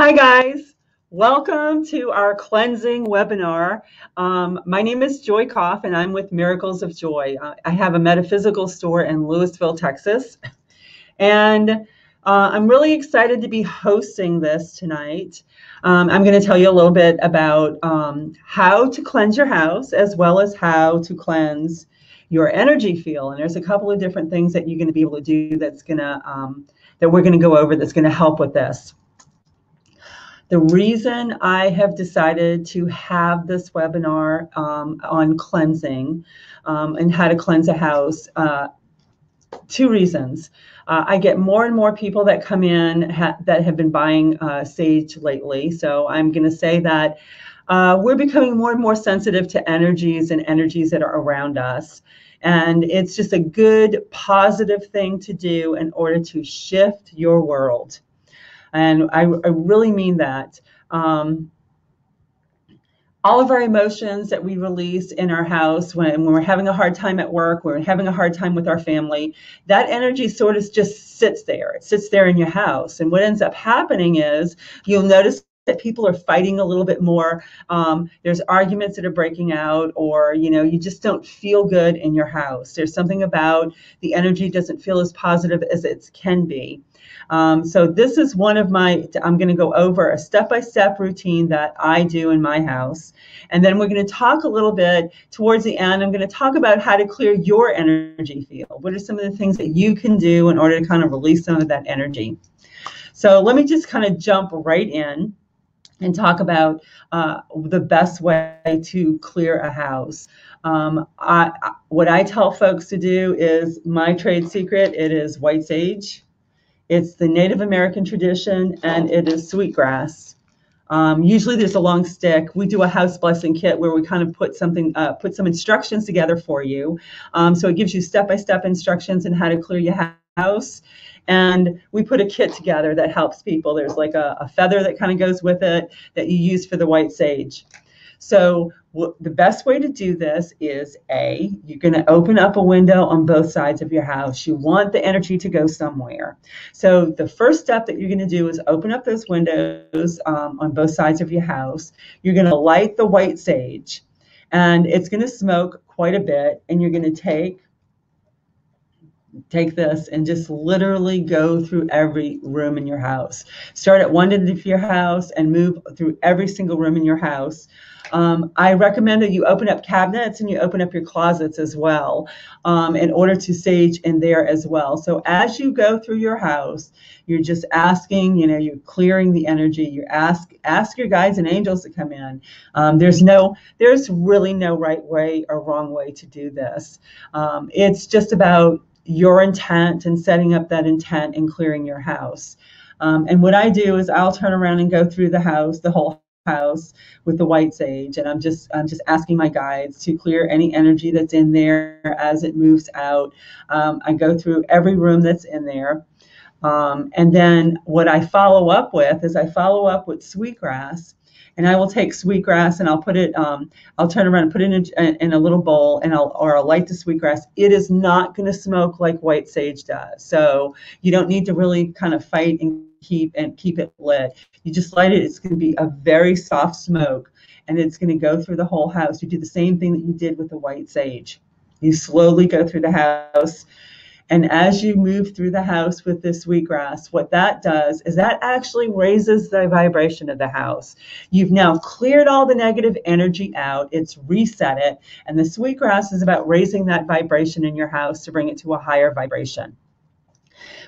Hi guys, welcome to our cleansing webinar. My name is Joy Kauf and I'm with Miracles of Joy. I have a metaphysical store in Louisville, Texas, and I'm really excited to be hosting this tonight. I'm going to tell you a little bit about how to cleanse your house as well as how to cleanse your energy field. And there's a couple of different things that you're going to be able to do that we're going to go over that's going to help with this. The reason I have decided to have this webinar on cleansing and how to cleanse a house, two reasons. I get more and more people that come in that have been buying sage lately. So I'm going to say that we're becoming more and more sensitive to energies and energies that are around us. And it's just a good, positive thing to do in order to shift your world. And I really mean that. All of our emotions that we release in our house when we're having a hard time at work, when we're having a hard time with our family, that energy sort of just sits there. It sits there in your house. And what ends up happening is you'll notice that people are fighting a little bit more. There's arguments that are breaking out, or you just don't feel good in your house. There's something about the energy doesn't feel as positive as it can be. So this is one of I'm going to go over a step-by-step routine that I do in my house. And then we're going to talk a little bit towards the end. I'm going to talk about how to clear your energy field. What are some of the things that you can do in order to kind of release some of that energy? So let me just kind of jump right in and talk about the best way to clear a house. What I tell folks to do is my trade secret. It is white sage. It's the Native American tradition, and it is sweetgrass. Usually there's a long stick. We do a house blessing kit where we kind of put some instructions together for you. So it gives you step-by-step instructions on how to clear your house. And we put a kit together that helps people. There's like a feather that kind of goes with it that you use for the white sage. So the best way to do this is you're going to open up a window on both sides of your house. You want the energy to go somewhere. So the first step that you're going to do is open up those windows on both sides of your house. You're going to light the white sage, and it's going to smoke quite a bit. And you're going to take this and just literally go through every room in your house. Start at one end of your house and move through every single room in your house. I recommend that you open up cabinets and you open up your closets as well in order to sage in there as well. So as you go through your house, you're just asking, you're clearing the energy. You ask your guides and angels to come in. There's really no right way or wrong way to do this. It's just about your intent and setting up that intent and clearing your house. And what I do is I'll turn around and go through the whole house with the white sage, and I'm just asking my guides to clear any energy that's in there as it moves out. I go through every room that's in there, and then what I follow up with sweetgrass. And I will take sweetgrass and I'll put it, I'll turn around and put it in a little bowl, and I'll light the sweetgrass. It is not going to smoke like white sage does. So you don't need to really kind of fight and keep it lit. You just light it. It's going to be a very soft smoke, and it's going to go through the whole house. You do the same thing that you did with the white sage. You slowly go through the house. And as you move through the house with this sweetgrass, what that does is that actually raises the vibration of the house. You've now cleared all the negative energy out. It's reset it. And the sweetgrass is about raising that vibration in your house to bring it to a higher vibration.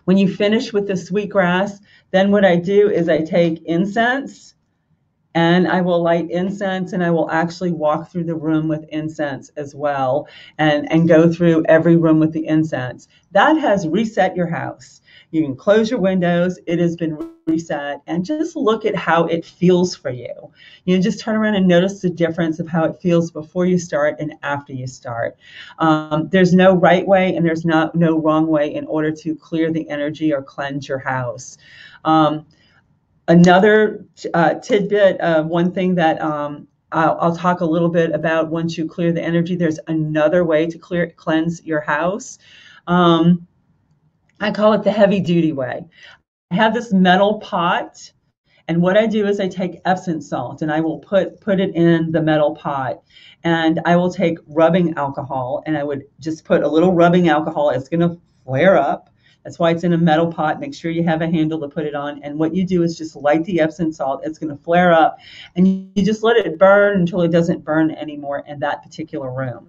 When you finish with the sweetgrass, then what I do is I take incense, and I will light incense, and I will actually walk through the room with incense as well, and go through every room with the incense. That has reset your house. You can close your windows. It has been reset, and just look at how it feels for you. Just turn around and notice the difference of how it feels before you start and after you start. There's no right way and there's no wrong way in order to clear the energy or cleanse your house. Another tidbit, one thing that I'll talk a little bit about once you clear the energy, there's another way to cleanse your house. I call it the heavy duty way. I have this metal pot, And what I do is I take Epsom salt and I will put it in the metal pot. And I will take rubbing alcohol and I would just put a little rubbing alcohol. It's going to flare up. That's why it's in a metal pot. Make sure you have a handle to put it on. And what you do is just light the Epsom salt. It's going to flare up and you just let it burn until it doesn't burn anymore in that particular room.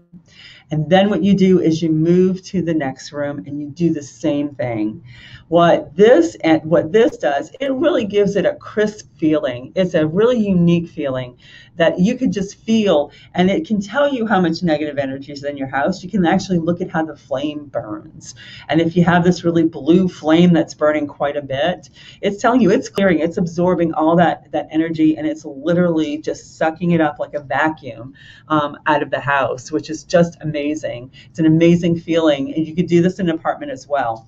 And then what you do is you move to the next room and you do the same thing. What this does, it really gives it a crisp feeling. It's a really unique feeling that you could just feel, and it can tell you how much negative energy is in your house. You can actually look at how the flame burns. And if you have this really blue flame that's burning quite a bit, it's telling you it's clearing, it's absorbing all that energy, and it's literally just sucking it up like a vacuum out of the house, which is just amazing. It's an amazing feeling, and you could do this in an apartment as well.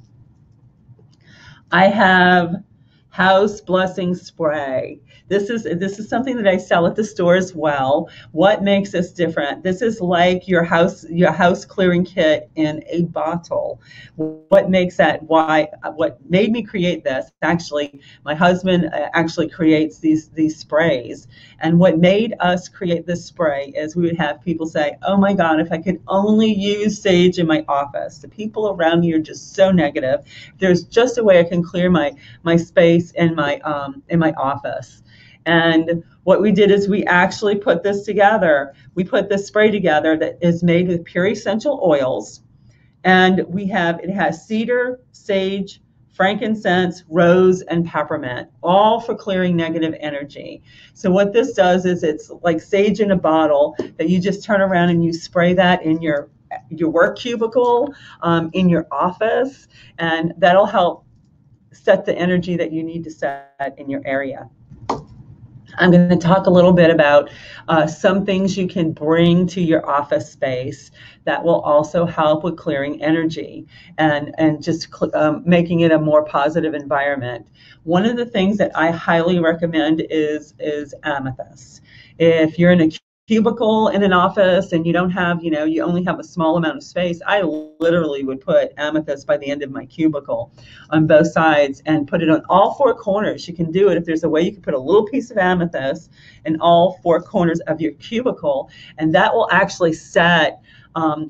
I have house blessing spray. This is something that I sell at the store as well. What makes this different? This is like your house clearing kit in a bottle. What makes that? What made me create this? Actually, my husband actually creates these sprays. And what made us create this spray is we would have people say, "Oh my God, if I could only use sage in my office." The people around me are just so negative. There's just a way I can clear my space in my office. And what we did is we actually put this together. We put this spray together that is made with pure essential oils. And it has cedar, sage, frankincense, rose, and peppermint, all for clearing negative energy. So what this does is it's like sage in a bottle that you just turn around and you spray that in your work cubicle, in your office, and that'll help set the energy that you need to set in your area. I'm going to talk a little bit about some things you can bring to your office space that will also help with clearing energy and just making it a more positive environment. One of the things that I highly recommend is amethyst. If you're in a cubicle in an office and you don't have, you only have a small amount of space, I literally would put amethyst by the end of my cubicle on both sides and put it on all four corners. You can do it if there's a way you can put a little piece of amethyst in all four corners of your cubicle, and that will actually set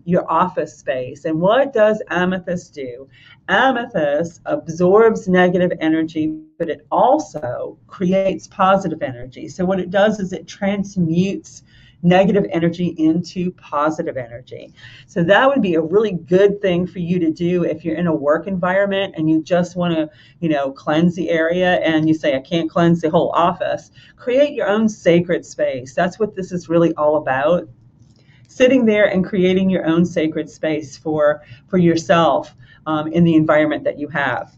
your office space. And what does amethyst do? Amethyst absorbs negative energy, but it also creates positive energy. So what it does is it transmutes negative energy into positive energy. So that would be a really good thing for you to do if you're in a work environment and you just want to, cleanse the area and you say, I can't cleanse the whole office. Create your own sacred space. That's what this is really all about. Sitting there and creating your own sacred space for yourself in the environment that you have.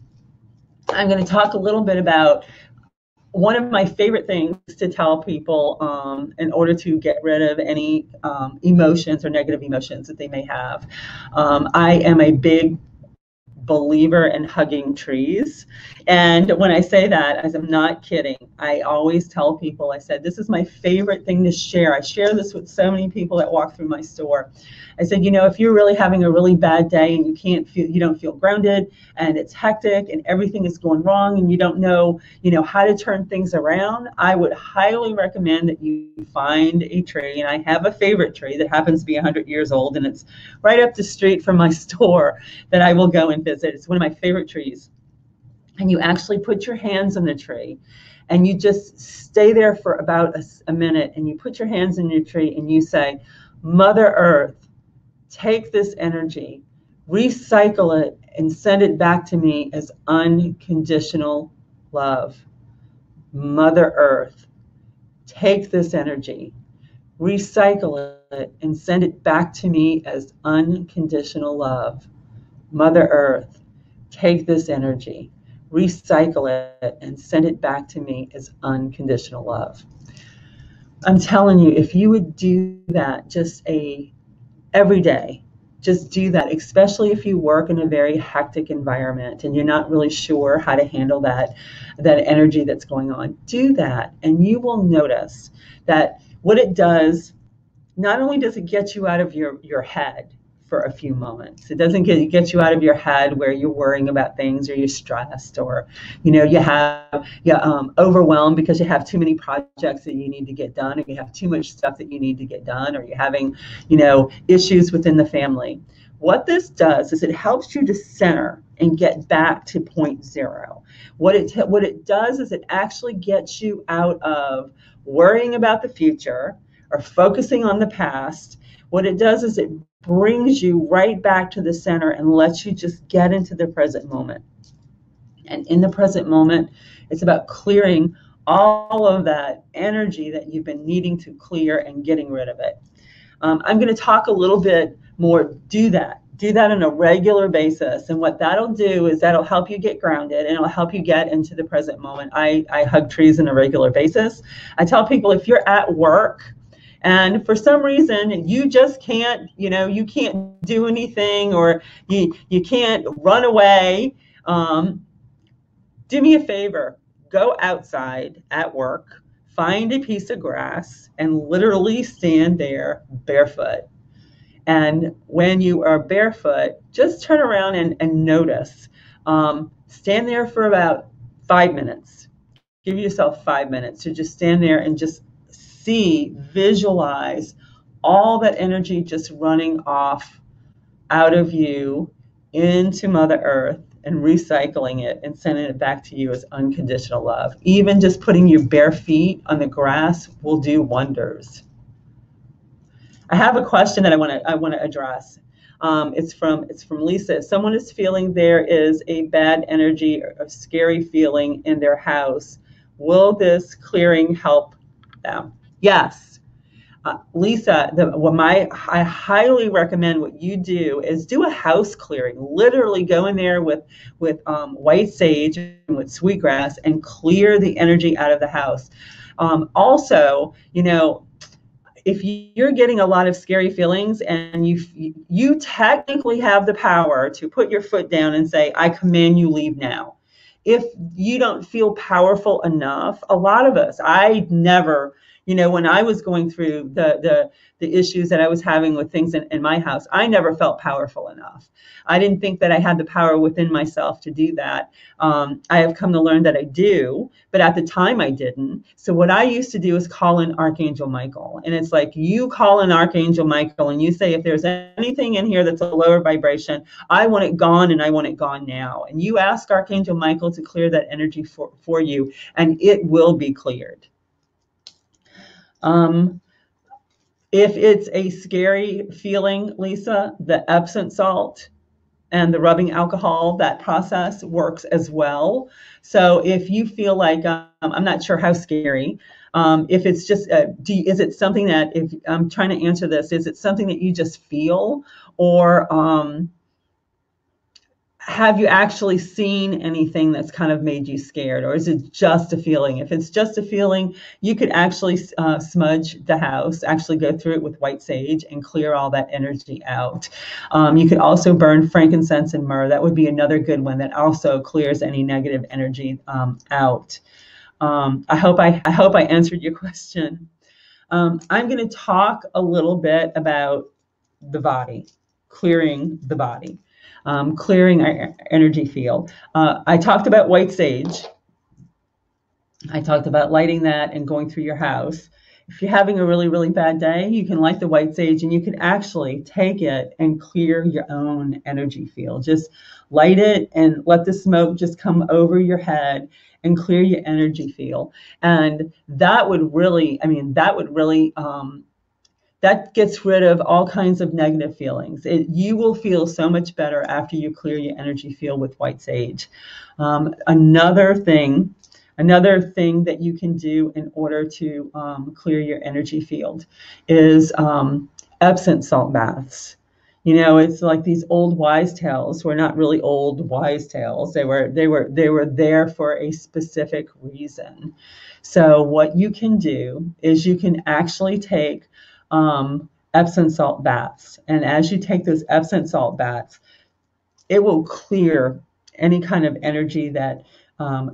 I'm going to talk a little bit about one of my favorite things to tell people in order to get rid of any emotions or negative emotions that they may have. I am a big believer in hugging trees. And when I say that, I'm not kidding. I always tell people, I said, this is my favorite thing to share. I share this with so many people that walk through my store. I said, if you're really having a really bad day and you don't feel grounded and it's hectic and everything is going wrong and you don't know, how to turn things around, I would highly recommend that you find a tree. And I have a favorite tree that happens to be 100 years old, and it's right up the street from my store that I will go and visit. It's one of my favorite trees. And you actually put your hands on the tree and you just stay there for about a minute, and you put your hands in your tree and you say, Mother Earth, take this energy, recycle it, and send it back to me as unconditional love. Mother Earth, take this energy, recycle it, and send it back to me as unconditional love. Mother Earth, take this energy, recycle it, and send it back to me as unconditional love. I'm telling you, if you would do that every day, just do that, especially if you work in a very hectic environment and you're not really sure how to handle that energy that's going on. Do that, and you will notice that what it does, not only does it get you out of your head for a few moments. It doesn't get you out of your head where you're worrying about things, or you're stressed, or you're overwhelmed because you have too many projects that you need to get done, or you have too much stuff that you need to get done, or you're having issues within the family. What this does is it helps you to center and get back to point zero. What it does is it actually gets you out of worrying about the future or focusing on the past. What it does is it brings you right back to the center and lets you just get into the present moment. And in the present moment, it's about clearing all of that energy that you've been needing to clear and getting rid of it. I'm going to talk a little bit more. Do that on a regular basis. And what that'll do is that'll help you get grounded, and it'll help you get into the present moment. I hug trees on a regular basis. I tell people, if you're at work and for some reason you just can't, you can't do anything, or you can't run away, do me a favor, go outside at work, find a piece of grass, and literally stand there barefoot. And when you are barefoot, just turn around and notice. Stand there for about 5 minutes. Give yourself 5 minutes to just stand there and just visualize all that energy just running off out of you into Mother Earth, and recycling it and sending it back to you as unconditional love. Even just putting your bare feet on the grass will do wonders. I have a question that I want to address. It's from Lisa. If someone is feeling there is a bad energy or a scary feeling in their house, will this clearing help them? Yes. Lisa, I highly recommend what you do is do a house clearing. Literally go in there with white sage and with sweetgrass and clear the energy out of the house. Also, if you're getting a lot of scary feelings, and you technically have the power to put your foot down and say, I command you, leave now. If you don't feel powerful enough, a lot of us, I never, when I was going through the issues that I was having with things in my house, I never felt powerful enough. I didn't think that I had the power within myself to do that. I have come to learn that I do, but at the time I didn't. So what I used to do is call in Archangel Michael. And it's like, you call in Archangel Michael and you say, if there's anything in here that's a lower vibration, I want it gone, and I want it gone now. And you ask Archangel Michael to clear that energy for you, and it will be cleared. If it's a scary feeling, Lisa, the Epsom salt and the rubbing alcohol, that process works as well. So if you feel like, I'm not sure how scary, if it's just, is it something that, if I'm trying to answer this, is it something that you just feel, or have you actually seen anything that's kind of made you scared, or is it just a feeling? If it's just a feeling, you could actually smudge the house, actually go through it with white sage and clear all that energy out. You could also burn frankincense and myrrh. That would be another good one that also clears any negative energy out. I hope I answered your question. I'm going to talk a little bit about the body, clearing the body. Clearing our energy field. I talked about white sage. I talked about lighting that and going through your house. If you're having a really, really bad day, you can light the white sage, and you can actually take it and clear your own energy field. Just light it and let the smoke just come over your head and clear your energy field. And that would really, that gets rid of all kinds of negative feelings. You will feel so much better after you clear your energy field with white sage. Another thing that you can do in order to clear your energy field is Epsom salt baths. It's like these old wise tales were not really old wise tales. They were there for a specific reason. So what you can do is you can actually take Epsom salt baths. And as you take those Epsom salt baths, it will clear any kind of energy that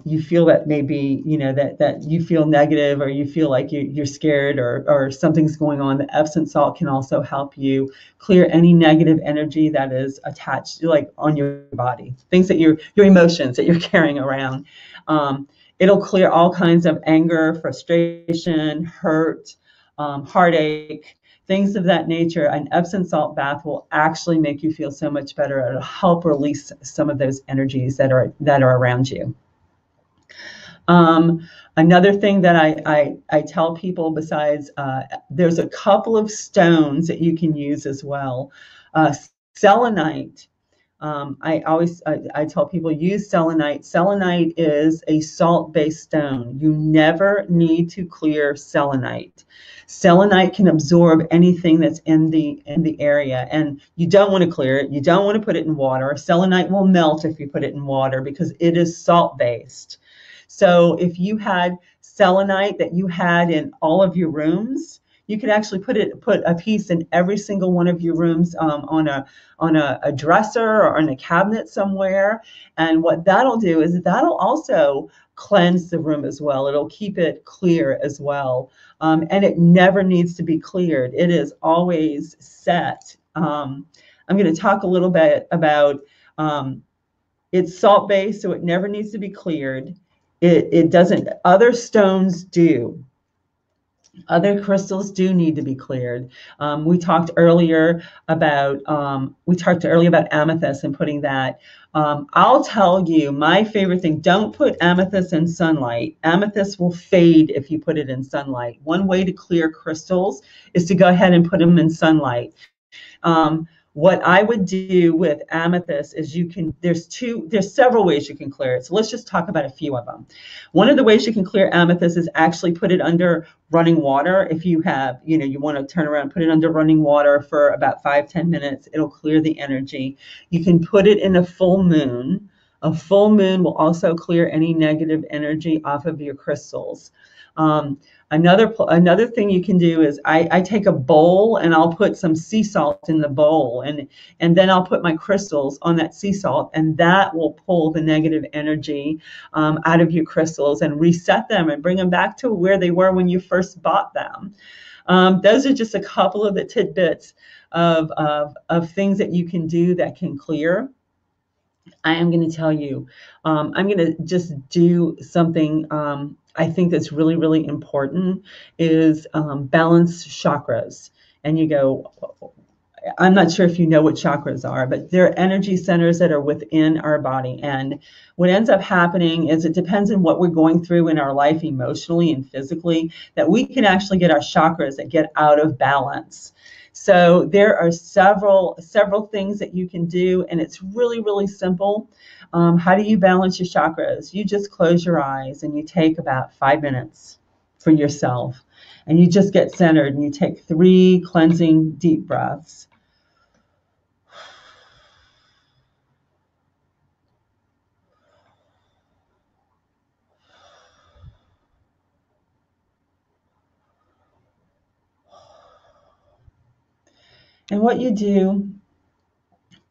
you feel that maybe, that you feel negative, or you feel like you're scared, or something's going on, the Epsom salt can also help you clear any negative energy that is attached, like on your body, things that your emotions that you're carrying around. It'll clear all kinds of anger, frustration, hurt, heartache, things of that nature. An Epsom salt bath will actually make you feel so much better. It'll help release some of those energies that are around you. Another thing that I tell people, besides, there's a couple of stones that you can use as well. Selenite. I tell people, use selenite. Selenite is a salt-based stone. You never need to clear selenite. Selenite can absorb anything that's in the area, and you don't want to clear it. You don't want to put it in water. Selenite will melt if you put it in water because it is salt-based. So if you had selenite that you had in all of your rooms, you could actually put a piece in every single one of your rooms, on a dresser or on a cabinet somewhere. And what that'll do is that'll also cleanse the room as well. It'll keep it clear as well. And it never needs to be cleared. It is always set. I'm going to talk a little bit about, it's salt-based, so it never needs to be cleared. It doesn't, other stones do. Other crystals do need to be cleared. We talked earlier about amethyst and putting that. I'll tell you my favorite thing: don't put amethyst in sunlight. Amethyst will fade if you put it in sunlight. One way to clear crystals is to go ahead and put them in sunlight. What I would do with amethyst is there's several ways you can clear it. So let's just talk about a few of them. One of the ways you can clear amethyst is actually put it under running water. If you have, you want to turn around, put it under running water for about 5-10 minutes, it'll clear the energy. You can put it in a full moon. A full moon will also clear any negative energy off of your crystals. Another thing you can do is I take a bowl and I'll put some sea salt in the bowl, and then I'll put my crystals on that sea salt, and that will pull the negative energy out of your crystals and reset them and bring them back to where they were when you first bought them. Those are just a couple of the tidbits of things that you can do that can clear. I am going to tell you, I'm going to just do something I think that's really, really important, is balance chakras. And you go, I'm not sure if you know what chakras are, but they're energy centers that are within our body. And what ends up happening is, it depends on what we're going through in our life emotionally and physically, that we can actually get our chakras that get out of balance. So there are several things that you can do, and it's really, really simple. How do you balance your chakras? You just close your eyes and you take about 5 minutes for yourself, and you just get centered, and you take 3 cleansing deep breaths. And what you do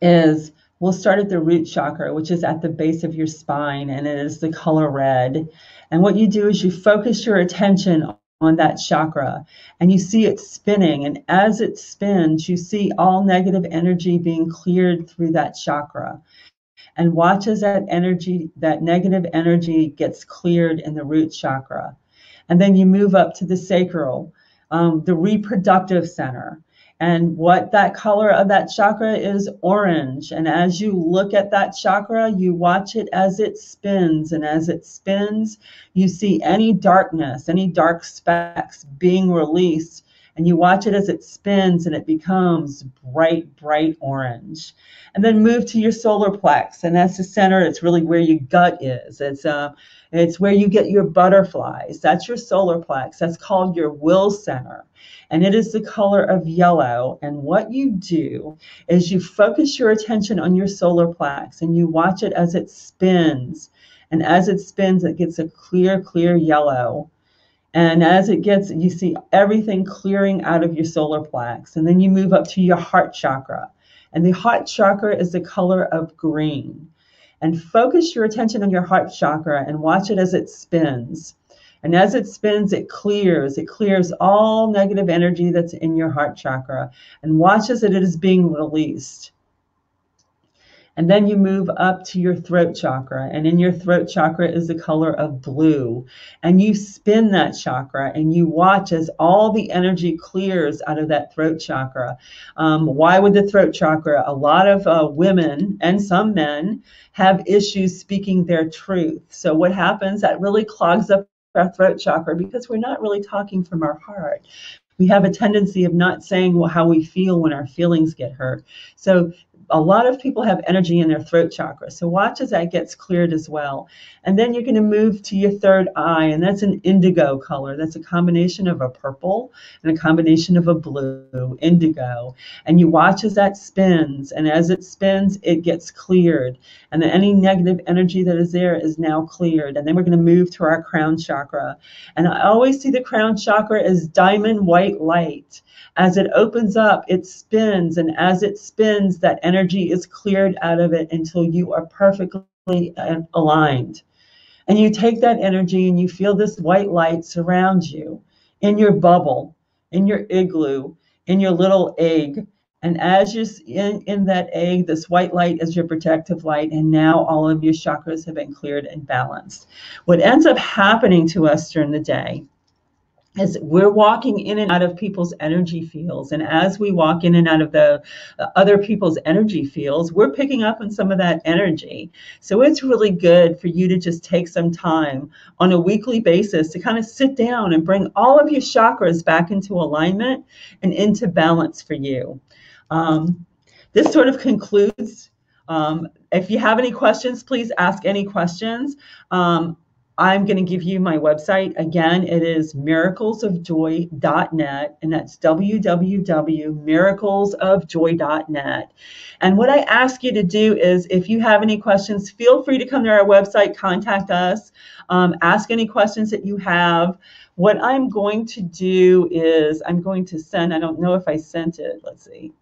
is, we'll start at the root chakra, which is at the base of your spine, and it is the color red. And what you do is you focus your attention on that chakra, and you see it spinning. And as it spins, you see all negative energy being cleared through that chakra. And watch as that negative energy gets cleared in the root chakra. And then you move up to the sacral, the reproductive center. And what that color of that chakra is, orange. And as you look at that chakra, you watch it as it spins. And as it spins, you see any darkness, any dark specks being released. And you watch it as it spins, and it becomes bright, bright orange. And then move to your solar plex. And that's the center. It's really where your gut is. It's where you get your butterflies. That's your solar plex. That's called your will center. And it is the color of yellow. And what you do is you focus your attention on your solar plex, and you watch it as it spins. And as it spins, it gets a clear, clear yellow. And as it gets, you see everything clearing out of your solar plex. And then you move up to your heart chakra. And the heart chakra is the color of green. and focus your attention on your heart chakra and watch it as it spins. And as it spins, it clears all negative energy that's in your heart chakra, and watch as it is being released. And then you move up to your throat chakra. And in your throat chakra is the color of blue. And you spin that chakra and you watch as all the energy clears out of that throat chakra. Why would the throat chakra? A lot of women and some men have issues speaking their truth. So what happens? That really clogs up our throat chakra because we're not really talking from our heart. We have a tendency of not saying how we feel when our feelings get hurt. So a lot of people have energy in their throat chakra. So watch as that gets cleared as well. And then you're going to move to your third eye, and that's an indigo color. That's a combination of a purple and a combination of a blue, indigo. And you watch as that spins, and as it spins, it gets cleared. And then any negative energy that is there is now cleared. And then we're going to move to our crown chakra. And I always see the crown chakra as diamond white light. As it opens up, it spins, and as it spins, that energy is cleared out of it until you are perfectly aligned. And you take that energy and you feel this white light surround you in your bubble, in your igloo, in your little egg. And as you're in that egg, this white light is your protective light, and now all of your chakras have been cleared and balanced. What ends up happening to us during the day is we're walking in and out of people's energy fields. And as we walk in and out of the other people's energy fields, we're picking up on some of that energy. So it's really good for you to just take some time on a weekly basis to kind of sit down and bring all of your chakras back into alignment and into balance for you. This sort of concludes. If you have any questions, please ask any questions. I'm going to give you my website. Again, it is miraclesofjoy.net, and that's www.miraclesofjoy.net. And what I ask you to do is, if you have any questions, feel free to come to our website, contact us, ask any questions that you have. What I'm going to do is I'm going to send, I don't know if I sent it. Let's see.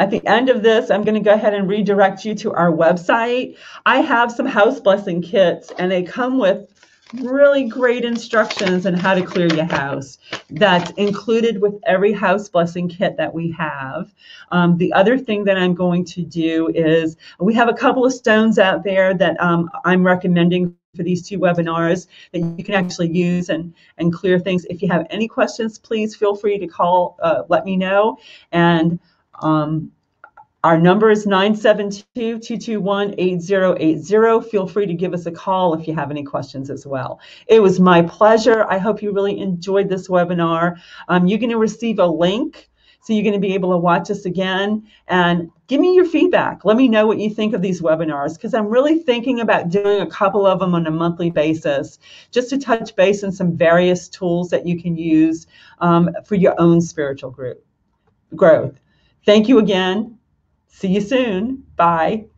At the end of this, I'm going to go ahead and redirect you to our website. I have some house blessing kits, and they come with really great instructions on how to clear your house. That's included with every house blessing kit that we have. The other thing that I'm going to do is we have a couple of stones out there that I'm recommending for these two webinars that you can actually use and clear things. If you have any questions, please feel free to call, let me know. And our number is 972-221-8080. Feel free to give us a call if you have any questions as well. It was my pleasure. I hope you really enjoyed this webinar. You're going to receive a link, so you're going to be able to watch us again. And give me your feedback. Let me know what you think of these webinars, because I'm really thinking about doing a couple of them on a monthly basis, just to touch base on some various tools that you can use for your own spiritual growth. Thank you again. See you soon. Bye.